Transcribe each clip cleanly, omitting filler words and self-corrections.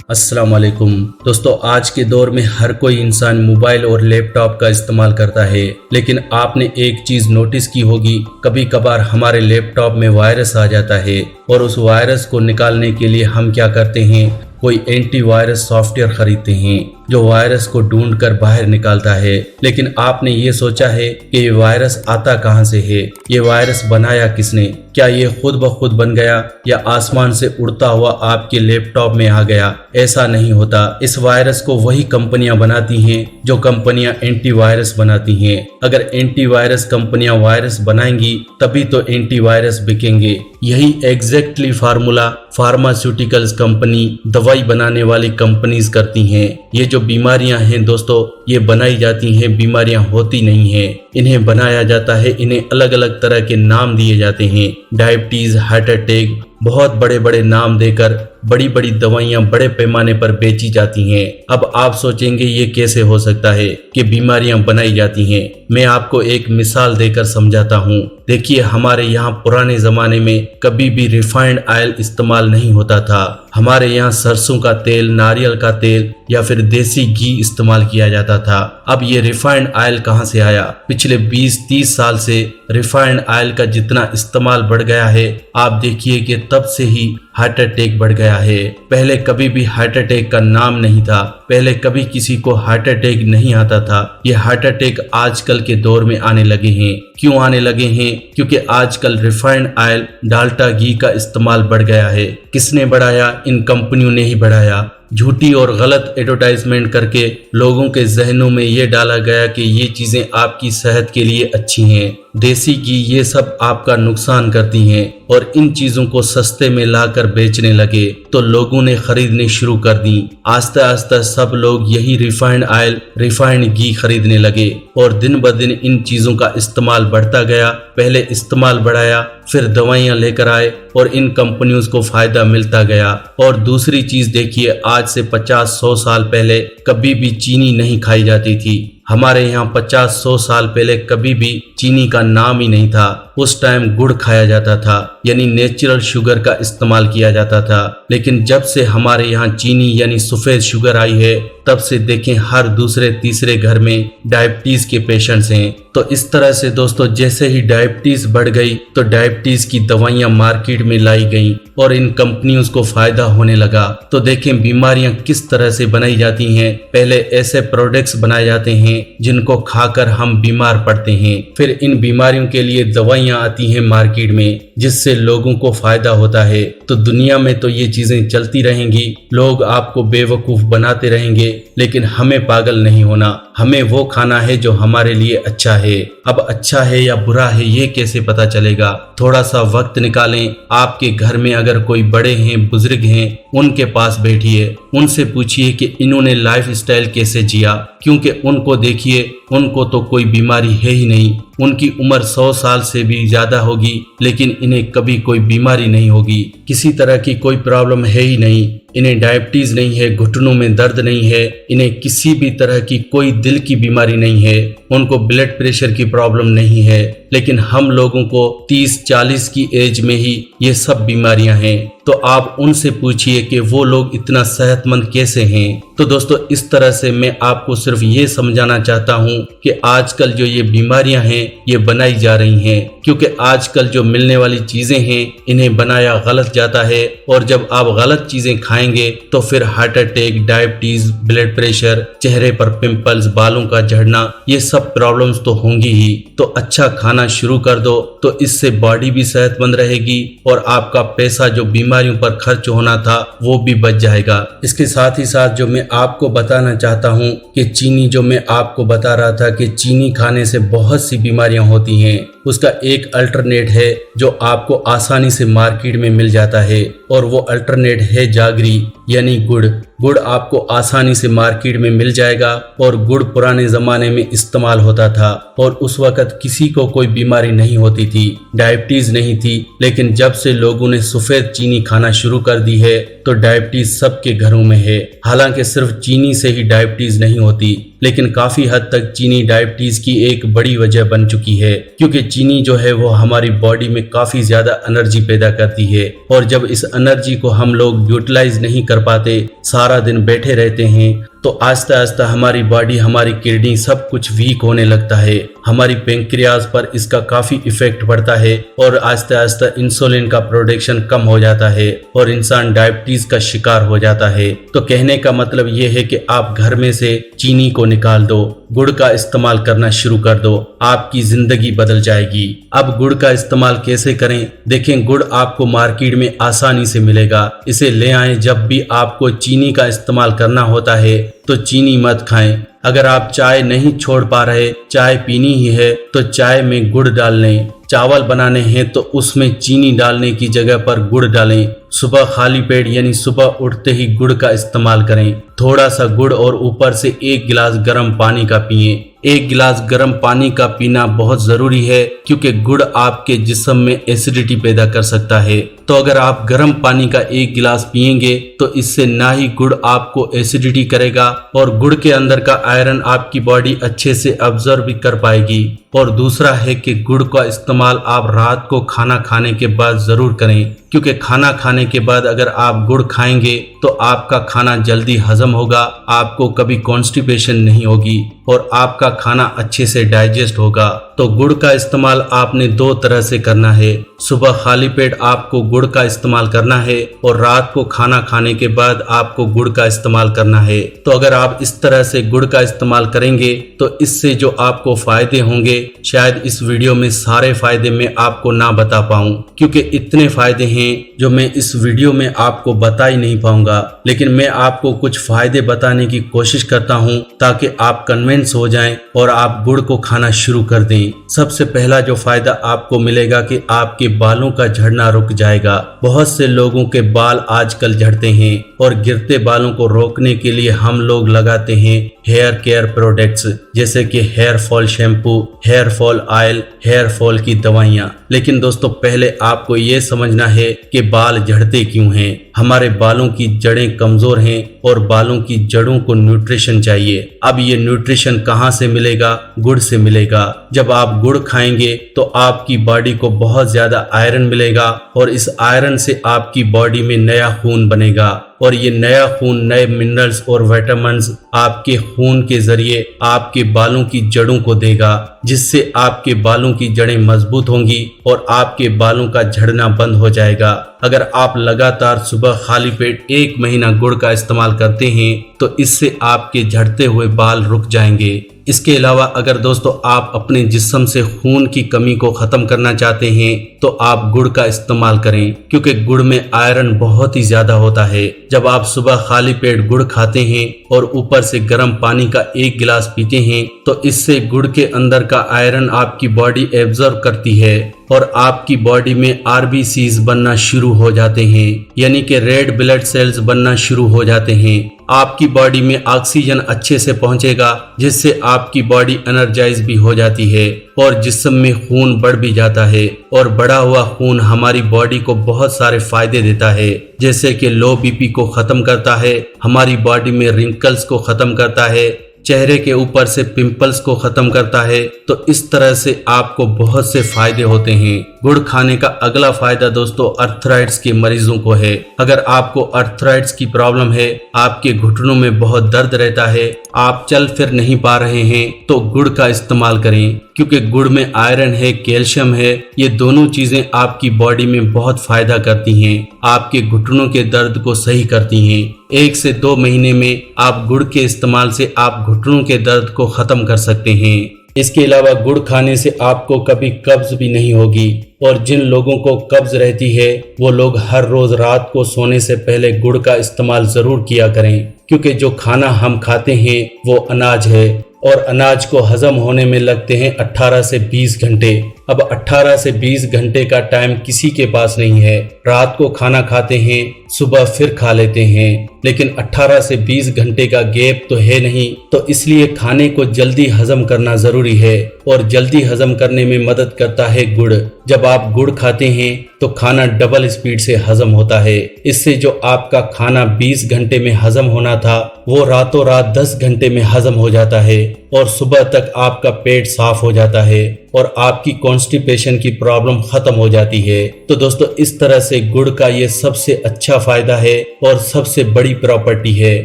अस्सलाम वालेकुम दोस्तों, आज के दौर में हर कोई इंसान मोबाइल और लैपटॉप का इस्तेमाल करता है। लेकिन आपने एक चीज नोटिस की होगी, कभी कभार हमारे लैपटॉप में वायरस आ जाता है और उस वायरस को निकालने के लिए हम क्या करते हैं, कोई एंटीवायरस सॉफ्टवेयर खरीदते हैं जो वायरस को ढूंढकर बाहर निकालता है। लेकिन आपने ये सोचा है कि ये वायरस आता कहां से है, ये वायरस बनाया किसने? क्या ये खुद ब खुद बन गया या आसमान से उड़ता हुआ आपके लैपटॉप में आ गया? ऐसा नहीं होता। इस वायरस को वही कंपनियां बनाती हैं जो कंपनियां एंटीवायरस बनाती हैं। अगर एंटीवायरस कंपनियां वायरस बनाएंगी तभी तो एंटीवायरस बिकेंगे। यही एग्जैक्टली फार्मूला फार्मास्यूटिकल्स कंपनी, दवाई बनाने वाली कंपनीज करती हैं। ये जो बीमारियां हैं दोस्तों, ये बनाई जाती हैं, बीमारियां होती नहीं हैं। इन्हें बनाया जाता है, इन्हें अलग अलग तरह के नाम दिए जाते हैं। डायबिटीज, हार्ट अटैक, बहुत बड़े बड़े नाम देकर बड़ी बड़ी दवाइयां बड़े पैमाने पर बेची जाती हैं। अब आप सोचेंगे ये कैसे हो सकता है कि बीमारियां बनाई जाती हैं? मैं आपको एक मिसाल देकर समझाता हूँ। देखिए, हमारे यहाँ पुराने जमाने में कभी भी रिफाइंड ऑयल इस्तेमाल नहीं होता था। हमारे यहाँ सरसों का तेल, नारियल का तेल या फिर देसी घी इस्तेमाल किया जाता था। अब ये रिफाइंड ऑयल कहाँ से आया? पिछले 20-30 साल से रिफाइंड ऑयल का जितना इस्तेमाल बढ़ गया है, आप देखिए कि तब से ही हार्ट अटैक बढ़ गया है। पहले कभी भी हार्ट अटैक का नाम नहीं था, पहले कभी किसी को हार्ट अटैक नहीं आता था। ये हार्ट अटैक आजकल के दौर में आने लगे हैं। क्यों आने लगे हैं? क्योंकि आजकल रिफाइंड ऑयल, डाल्डा घी का इस्तेमाल बढ़ गया है। किसने बढ़ाया? इन कंपनियों ने ही बढ़ाया। झूठी और गलत एडवर्टाइजमेंट करके लोगों के जहनों में ये डाला गया कि ये चीजें आपकी सेहत के लिए अच्छी हैं, देसी घी, ये सब आपका नुकसान करती हैं। और इन चीजों को सस्ते में लाकर बेचने लगे तो लोगों ने खरीदनी शुरू कर दी। आस्ते आस्ते सब लोग यही रिफाइंड ऑयल, रिफाइंड घी खरीदने लगे और दिन ब दिन इन चीजों का इस्तेमाल बढ़ता गया। पहले इस्तेमाल बढ़ाया, फिर दवाइयां लेकर आए और इन कंपनियों को फायदा मिलता गया। और दूसरी चीज देखिए, आज से 50-100 साल पहले कभी भी चीनी नहीं खाई जाती थी। हमारे यहाँ 50-100 साल पहले कभी भी चीनी का नाम ही नहीं था। उस टाइम गुड़ खाया जाता था, यानी नेचुरल शुगर का इस्तेमाल किया जाता था। लेकिन जब से हमारे यहाँ चीनी यानी सफेद शुगर आई है, तब से देखें हर दूसरे तीसरे घर में डायबिटीज के पेशेंट्स हैं। तो इस तरह से दोस्तों, जैसे ही डायबिटीज बढ़ गई तो डायबिटीज की दवाइयां मार्केट में लाई गई और इन कंपनियों को फायदा होने लगा। तो देखें बीमारियां किस तरह से बनाई जाती हैं। पहले ऐसे प्रोडक्ट्स बनाए जाते हैं जिनको खाकर हम बीमार पड़ते हैं, फिर इन बीमारियों के लिए दवाइयां आती हैं मार्केट में जिससे लोगों को फायदा होता है। तो दुनिया में तो ये चीजें चलती रहेंगी, लोग आपको बेवकूफ बनाते रहेंगे, लेकिन हमें पागल नहीं होना। हमें वो खाना है जो हमारे लिए अच्छा है। अब अच्छा है या बुरा है ये कैसे पता चलेगा? थोड़ा सा वक्त निकालें, आपके घर में अगर कोई बड़े हैं, बुजुर्ग हैं, उनके पास बैठिए, उनसे पूछिए कि इन्होंने लाइफ स्टाइल कैसे जिया। क्योंकि उनको देखिए, उनको तो कोई बीमारी है ही नहीं। उनकी उम्र 100 साल से भी ज्यादा होगी, लेकिन इन्हें कभी कोई बीमारी नहीं होगी, किसी तरह की कोई प्रॉब्लम है ही नहीं। इन्हें डायबिटीज नहीं है, घुटनों में दर्द नहीं है, इन्हें किसी भी तरह की कोई दिल की बीमारी नहीं है, उनको ब्लड प्रेशर की प्रॉब्लम नहीं है। लेकिन हम लोगों को 30-40 की एज में ही ये सब बीमारियां हैं। तो आप उनसे पूछिए कि वो लोग इतना सेहतमंद कैसे हैं। तो दोस्तों, इस तरह से मैं आपको सिर्फ ये समझाना चाहता हूँ कि आजकल जो ये बीमारियां हैं ये बनाई जा रही हैं, क्योंकि आजकल जो मिलने वाली चीजें हैं इन्हें बनाया गलत जाता है। और जब आप गलत चीजें खाएंगे तो फिर heart attack, diabetes, blood pressure, चेहरे पर पिंपल्स, बालों का झड़ना, ये सब प्रॉब्लम्स तो होंगी ही। तो अच्छा खाना शुरू कर दो, तो इससे बॉडी भी सेहतमंद रहेगी और आपका पैसा जो बीमारियों पर खर्च होना था वो भी बच जाएगा। इसके साथ ही साथ जो मैं आपको बताना चाहता हूँ कि चीनी, जो मैं आपको बता रहा था कि चीनी खाने से बहुत सी बीमारियां होती हैं, उसका एक अल्टरनेट है जो आपको आसानी से मार्केट में मिल जाता है, और वो अल्टरनेट है जागरी यानी गुड़। गुड़ आपको आसानी से मार्केट में मिल जाएगा। और गुड़ पुराने जमाने में इस्तेमाल होता था और उस वक्त किसी को कोई बीमारी नहीं होती थी, डायबिटीज नहीं थी। लेकिन जब से लोगों ने सफेद चीनी खाना शुरू कर दी है तो डायबिटीज सबके घरों में है। हालांकि सिर्फ चीनी से ही डायबिटीज नहीं होती, लेकिन काफी हद तक चीनी डायबिटीज की एक बड़ी वजह बन चुकी है, क्योंकि चीनी जो है वो हमारी बॉडी में काफी ज्यादा एनर्जी पैदा करती है, और जब इस एनर्जी को हम लोग यूटिलाइज नहीं कर पाते, सारा दिन बैठे रहते हैं, तो आस्ता आस्ता हमारी बॉडी, हमारी किडनी सब कुछ वीक होने लगता है। हमारी पेंक्रियाज पर इसका काफी इफेक्ट पड़ता है और आस्ता आस्ता इंसुलिन का प्रोडक्शन कम हो जाता है और इंसान डायबिटीज का शिकार हो जाता है। तो कहने का मतलब ये है कि आप घर में से चीनी को निकाल दो, गुड़ का इस्तेमाल करना शुरू कर दो, आपकी जिंदगी बदल जाएगी। अब गुड़ का इस्तेमाल कैसे करें? देखें, गुड़ आपको मार्केट में आसानी से मिलेगा, इसे ले आएं। जब भी आपको चीनी का इस्तेमाल करना होता है तो चीनी मत खाएं। अगर आप चाय नहीं छोड़ पा रहे, चाय पीनी ही है, तो चाय में गुड़ डाल लें। चावल बनाने हैं तो उसमें चीनी डालने की जगह पर गुड़ डालें। सुबह खाली पेट यानी सुबह उठते ही गुड़ का इस्तेमाल करें। थोड़ा सा गुड़ और ऊपर से 1 गिलास गर्म पानी का पिएं। 1 गिलास गर्म पानी का पीना बहुत जरूरी है, क्योंकि गुड़ आपके जिस्म में एसिडिटी पैदा कर सकता है। तो अगर आप गर्म पानी का 1 गिलास पिएंगे तो इससे ना ही गुड़ आपको एसिडिटी करेगा और गुड़ के अंदर का आयरन आपकी बॉडी अच्छे से अब्जॉर्ब कर पाएगी। और दूसरा है कि गुड़ का इस्तेमाल आप रात को खाना खाने के बाद जरूर करें, क्योंकि खाना खाने के बाद अगर आप गुड़ खाएंगे तो आपका खाना जल्दी हजम होगा, आपको कभी कॉन्स्टिपेशन नहीं होगी और आपका खाना अच्छे से डाइजेस्ट होगा। तो गुड़ का इस्तेमाल आपने 2 तरह से करना है। सुबह खाली पेट आपको गुड़ का इस्तेमाल करना है और रात को खाना खाने के बाद आपको गुड़ का इस्तेमाल करना है। तो अगर आप इस तरह से गुड़ का इस्तेमाल करेंगे तो इससे जो आपको फायदे होंगे, शायद इस वीडियो में सारे फायदे मैं आपको ना बता पाऊं, क्योंकि इतने फायदे हैं जो मैं इस वीडियो में आपको बता ही नहीं पाऊंगा। लेकिन मैं आपको कुछ फायदे बताने की कोशिश करता हूं ताकि आप कन्विंस हो जाएं और आप गुड़ को खाना शुरू कर दें। सबसे पहला जो फायदा आपको मिलेगा कि आपके बालों का झड़ना रुक जाएगा। बहुत से लोगों के बाल आजकल झड़ते हैं और गिरते बालों को रोकने के लिए हम लोग लगाते हैं हेयर केयर प्रोडक्ट्स, जैसे कि hair fall shampoo, hair fall oil, hair fall की दवाइयाँ। लेकिन दोस्तों, पहले आपको ये समझना है कि बाल झड़ते क्यों हैं। हमारे बालों की जड़ें कमजोर हैं और बालों की जड़ों को न्यूट्रिशन चाहिए। अब ये न्यूट्रिशन कहाँ से मिलेगा? गुड़ से मिलेगा। जब आप गुड़ खाएंगे तो आपकी बॉडी को बहुत ज्यादा आयरन मिलेगा और इस आयरन से आपकी बॉडी में नया खून बनेगा और ये नया खून नए मिनरल्स और विटामिन्स आपके खून के जरिए आपके बालों की जड़ों को देगा, जिससे आपके बालों की जड़ें मजबूत होंगी और आपके बालों का झड़ना बंद हो जाएगा। अगर आप लगातार सुबह खाली पेट 1 महीना गुड़ का इस्तेमाल करते हैं तो इससे आपके झड़ते हुए बाल रुक जाएंगे। इसके अलावा अगर दोस्तों आप अपने जिस्म से खून की कमी को खत्म करना चाहते हैं तो आप गुड़ का इस्तेमाल करें, क्योंकि गुड़ में आयरन बहुत ही ज्यादा होता है। जब आप सुबह खाली पेट गुड़ खाते हैं और ऊपर से गर्म पानी का 1 गिलास पीते हैं तो इससे गुड़ के अंदर का आयरन आपकी बॉडी एब्जॉर्ब करती है और आपकी बॉडी में आरबीसीज बनना शुरू हो जाते हैं, यानी कि रेड ब्लड सेल्स बनना शुरू हो जाते हैं। आपकी बॉडी में ऑक्सीजन अच्छे से पहुंचेगा, जिससे आपकी बॉडी एनर्जाइज भी हो जाती है और जिस्म में खून बढ़ भी जाता है। और बढ़ा हुआ खून हमारी बॉडी को बहुत सारे फायदे देता है, जैसे कि लो बीपी को खत्म करता है, हमारी बॉडी में रिंकल्स को खत्म करता है, चेहरे के ऊपर से पिंपल्स को खत्म करता है। तो इस तरह से आपको बहुत से फायदे होते हैं। गुड़ खाने का अगला फायदा दोस्तों अर्थराइट्स के मरीजों को है। अगर आपको अर्थराइट्स की प्रॉब्लम है, आपके घुटनों में बहुत दर्द रहता है, आप चल फिर नहीं पा रहे हैं, तो गुड़ का इस्तेमाल करें, क्योंकि गुड़ में आयरन है, कैल्शियम है। ये दोनों चीजें आपकी बॉडी में बहुत फायदा करती हैं, आपके घुटनों के दर्द को सही करती हैं। 1 से 2 महीने में आप गुड़ के इस्तेमाल से आप घुटनों के दर्द को खत्म कर सकते हैं। इसके अलावा गुड़ खाने से आपको कभी कब्ज भी नहीं होगी, और जिन लोगों को कब्ज रहती है वो लोग हर रोज रात को सोने से पहले गुड़ का इस्तेमाल जरूर किया करें, क्योंकि जो खाना हम खाते हैं वो अनाज है और अनाज को हजम होने में लगते हैं 18 से 20 घंटे। अब 18 से 20 घंटे का टाइम किसी के पास नहीं है। रात को खाना खाते हैं, सुबह फिर खा लेते हैं, लेकिन 18 से 20 घंटे का गैप तो है नहीं, तो इसलिए खाने को जल्दी हजम करना जरूरी है। और जल्दी हजम करने में मदद करता है गुड़। जब आप गुड़ खाते हैं तो खाना डबल स्पीड से हजम होता है। इससे जो आपका खाना 20 घंटे में हजम होना था वो रातों रात 10 घंटे में हजम हो जाता है और सुबह तक आपका पेट साफ हो जाता है और आपकी कॉन्स्टिपेशन की प्रॉब्लम खत्म हो जाती है। तो दोस्तों, इस तरह से गुड़ का ये सबसे अच्छा फायदा है और सबसे बड़ी प्रॉपर्टी है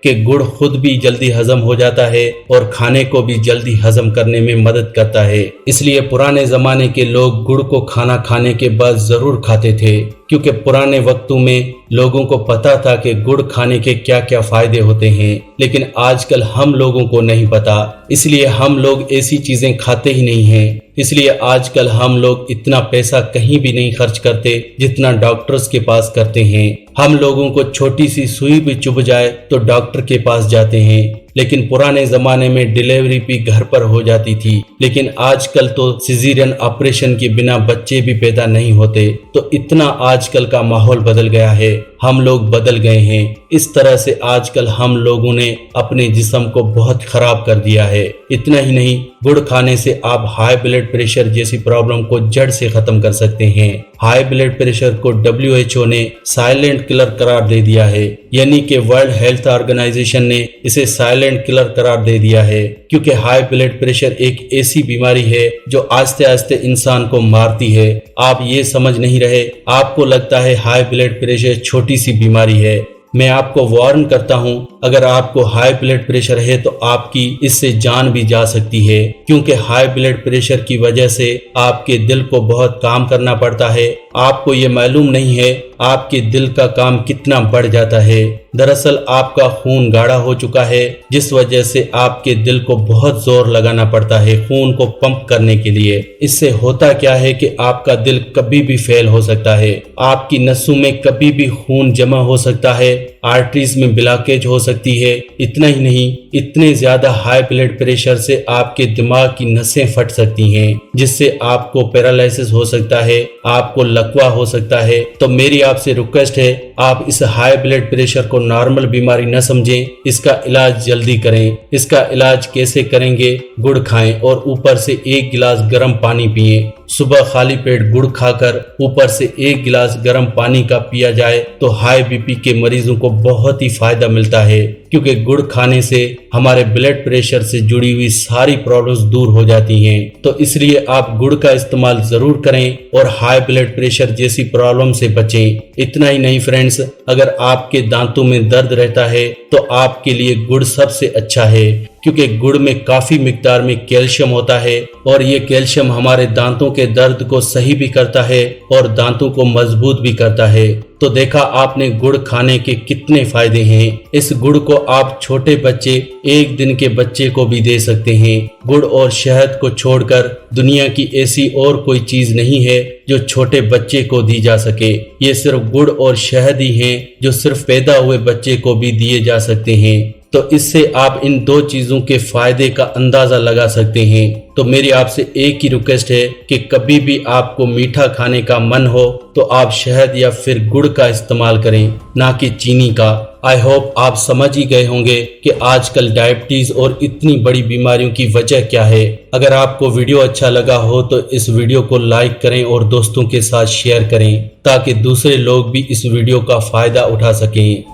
कि गुड़ खुद भी जल्दी हजम हो जाता है और खाने को भी जल्दी हजम करने में मदद करता है। इसलिए पुराने जमाने के लोग गुड़ को खाना खाने के बाद जरूर खाते थे, क्योंकि पुराने वक्तों में लोगों को पता था कि गुड़ खाने के क्या क्या फायदे होते हैं। लेकिन आजकल हम लोगों को नहीं पता, इसलिए हम लोग ऐसी चीजें खाते ही नहीं हैं। इसलिए आजकल हम लोग इतना पैसा कहीं भी नहीं खर्च करते जितना डॉक्टर्स के पास करते हैं। हम लोगों को छोटी सी सुई भी चुभ जाए तो डॉक्टर के पास जाते हैं, लेकिन पुराने जमाने में डिलीवरी भी घर पर हो जाती थी। लेकिन आजकल तो सिजेरियन ऑपरेशन के बिना बच्चे भी पैदा नहीं होते। तो इतना आजकल का माहौल बदल गया है, हम लोग बदल गए हैं। इस तरह से आजकल हम लोगों ने अपने जिस्म को बहुत खराब कर दिया है। इतना ही नहीं, गुड़ खाने से आप हाई ब्लड प्रेशर जैसी प्रॉब्लम को जड़ से खत्म कर सकते हैं। हाई ब्लड प्रेशर को WHO ने साइलेंट किलर करार दे दिया है, यानी कि वर्ल्ड हेल्थ ऑर्गेनाइजेशन ने इसे साइलेंट किलर करार दे दिया है, क्योंकि हाई ब्लड प्रेशर एक ऐसी बीमारी है जो आस्ते आस्ते इंसान को मारती है। आप ये समझ नहीं रहे, आपको लगता है हाई ब्लड प्रेशर छोटी सी बीमारी है। मैं आपको वार्न करता हूं, अगर आपको हाई ब्लड प्रेशर है तो आपकी इससे जान भी जा सकती है, क्योंकि हाई ब्लड प्रेशर की वजह से आपके दिल को बहुत काम करना पड़ता है। आपको ये मालूम नहीं है आपके दिल का काम कितना बढ़ जाता है। दरअसल आपका खून गाढ़ा हो चुका है, जिस वजह से आपके दिल को बहुत जोर लगाना पड़ता है खून को पंप करने के लिए। इससे होता क्या है कि आपका दिल कभी भी फेल हो सकता है, आपकी नसों में कभी भी खून जमा हो सकता है, आर्टरीज में ब्लॉकेज हो सकती है। इतना ही नहीं, इतने ज्यादा हाई ब्लड प्रेशर से आपके दिमाग की नसें फट सकती हैं, जिससे आपको पैरालिसिस हो सकता है, आपको लकवा हो सकता है। तो मेरी आपसे रिक्वेस्ट है, आप इस हाई ब्लड प्रेशर को नॉर्मल बीमारी न समझें, इसका इलाज जल्दी करें। इसका इलाज कैसे करेंगे? गुड़ खाएं और ऊपर से 1 गिलास गर्म पानी पिएं। सुबह खाली पेट गुड़ खाकर ऊपर से 1 गिलास गर्म पानी का पिया जाए तो हाई बीपी के मरीजों को बहुत ही फायदा मिलता है, क्योंकि गुड़ खाने से हमारे ब्लड प्रेशर से जुड़ी हुई सारी प्रॉब्लम्स दूर हो जाती हैं। तो इसलिए आप गुड़ का इस्तेमाल जरूर करें और हाई ब्लड प्रेशर जैसी प्रॉब्लम से बचें। इतना ही नहीं फ्रेंड्स, अगर आपके दांतों में दर्द रहता है तो आपके लिए गुड़ सबसे अच्छा है, क्योंकि गुड़ में काफी मिकदार में कैल्शियम होता है और ये कैल्शियम हमारे दांतों के दर्द को सही भी करता है और दांतों को मजबूत भी करता है। तो देखा आपने गुड़ खाने के कितने फायदे हैं। इस गुड़ को आप छोटे बच्चे, 1 दिन के बच्चे को भी दे सकते हैं। गुड़ और शहद को छोड़कर दुनिया की ऐसी और कोई चीज नहीं है जो छोटे बच्चे को दी जा सके। ये सिर्फ गुड़ और शहद ही हैं जो सिर्फ पैदा हुए बच्चे को भी दिए जा सकते हैं। तो इससे आप इन 2 चीजों के फायदे का अंदाजा लगा सकते हैं। तो मेरी आपसे एक ही रिक्वेस्ट है कि कभी भी आपको मीठा खाने का मन हो तो आप शहद या फिर गुड़ का इस्तेमाल करें, ना कि चीनी का। आई होप आप समझ ही गए होंगे कि आजकल डायबिटीज और इतनी बड़ी बीमारियों की वजह क्या है। अगर आपको वीडियो अच्छा लगा हो तो इस वीडियो को लाइक करें और दोस्तों के साथ शेयर करें, ताकि दूसरे लोग भी इस वीडियो का फायदा उठा सकें।